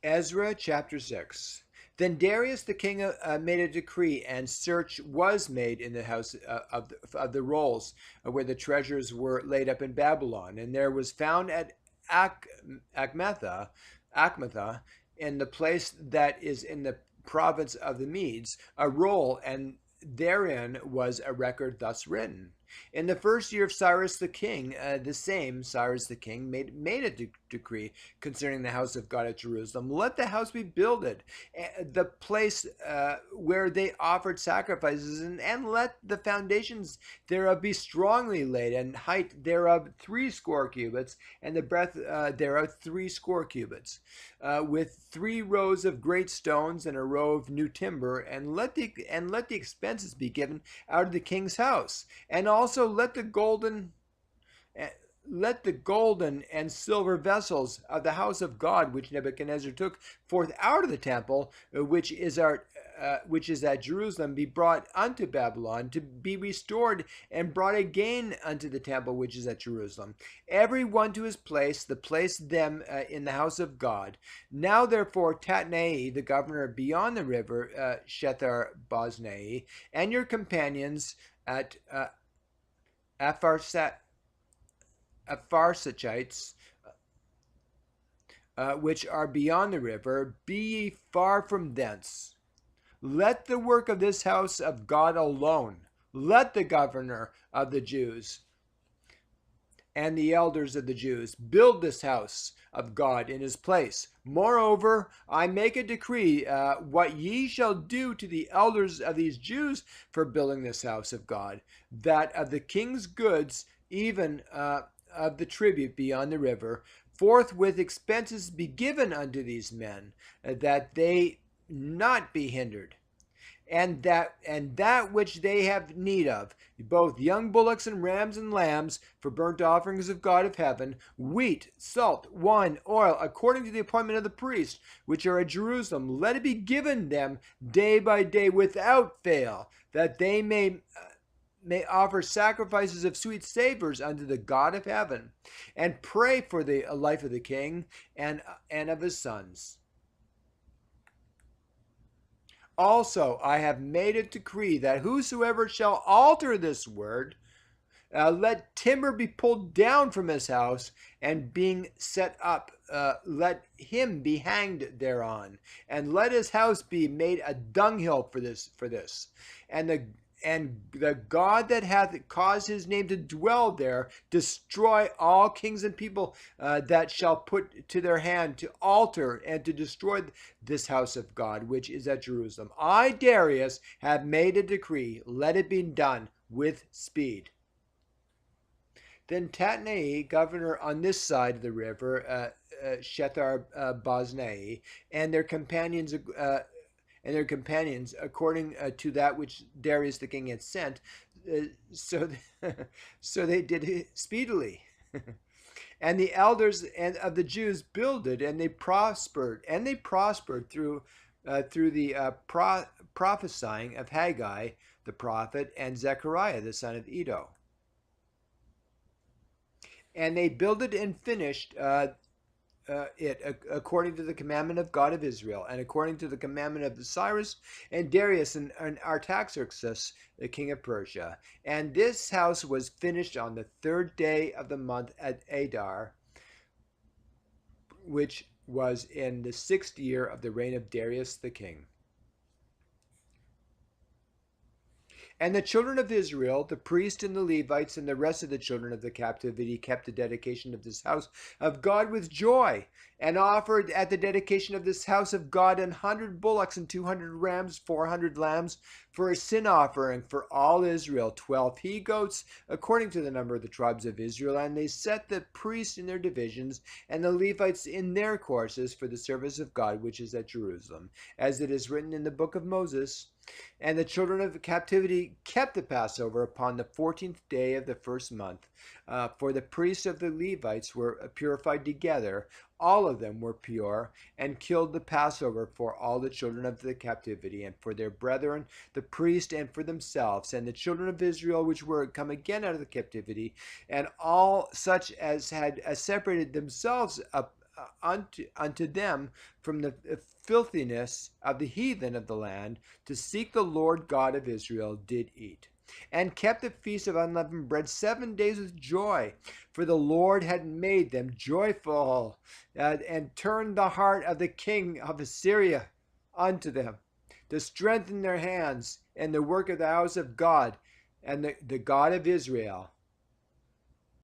Ezra chapter 6. Then Darius the king made a decree, and search was made in the house of the rolls where the treasures were laid up in Babylon. And there was found at Ak- Akmatha, in the place that is in the province of the Medes, a roll, and therein was a record thus written. In the first year of Cyrus the king, the same Cyrus the king made a decree concerning the house of God at Jerusalem. Let the house be builded, the place where they offered sacrifices, and let the foundations thereof be strongly laid, and height thereof 60 cubits, and the breadth thereof 60 cubits, with 3 rows of great stones and a row of new timber, and let the expenses be given out of the king's house, and also let the golden and silver vessels of the house of God, which Nebuchadnezzar took forth out of the temple, which is at Jerusalem, be brought unto Babylon, to be restored and brought again unto the temple which is at Jerusalem. Every one to his place, the place them in the house of God. Now therefore Tatnai, the governor beyond the river, Shethar Boznai, and your companions at Apharsachites, which are beyond the river, be ye far from thence. Let the work of this house of God alone. Let the governor of the Jews and the elders of the Jews build this house of God in his place. Moreover, I make a decree what ye shall do to the elders of these Jews for building this house of God, that of the king's goods, even of the tribute beyond the river, forthwith expenses be given unto these men, that they not be hindered, and that which they have need of, both young bullocks and rams and lambs, for burnt offerings of God of heaven, wheat, salt, wine, oil, according to the appointment of the priests, which are at Jerusalem, let it be given them day by day without fail, that they may offer sacrifices of sweet savors unto the God of heaven, and pray for the life of the king and of his sons. Also, I have made a decree that whosoever shall alter this word, let timber be pulled down from his house, and being set up, let him be hanged thereon, and let his house be made a dunghill for this. And the God that hath caused his name to dwell there destroy all kings and people that shall put to their hand to alter and to destroy this house of God which is at Jerusalem. I, Darius, have made a decree. Let it be done with speed. Then Tatnai, governor on this side of the river, Shethar Boznai, and their companions according to that which Darius the king had sent, so so they did it speedily. And the elders of the Jews builded, and they prospered, through the prophesying of Haggai the prophet and Zechariah the son of Iddo. And they builded and finished it according to the commandment of God of Israel, and according to the commandment of Cyrus and Darius and Artaxerxes, the king of Persia. And this house was finished on the 3rd day of the month at Adar, which was in the 6th year of the reign of Darius the king. And the children of Israel, the priests and the Levites, and the rest of the children of the captivity kept the dedication of this house of God with joy, and offered at the dedication of this house of God 100 bullocks and 200 rams, 400 lambs, for a sin offering for all Israel, 12 he-goats, according to the number of the tribes of Israel. And they set the priests in their divisions, and the Levites in their courses, for the service of God which is at Jerusalem, as it is written in the book of Moses. And the children of the captivity kept the Passover upon the 14th day of the first month. For the priests of the Levites were purified together. All of them were pure, and killed the Passover for all the children of the captivity, and for their brethren, the priest, and for themselves. And the children of Israel, which were come again out of the captivity, and all such as had separated themselves up unto them from the filthiness of the heathen of the land, to seek the Lord God of Israel, did eat, and kept the feast of unleavened bread 7 days with joy, for the Lord had made them joyful, and turned the heart of the king of Assyria unto them, to strengthen their hands and the work of the house of God, and the God of Israel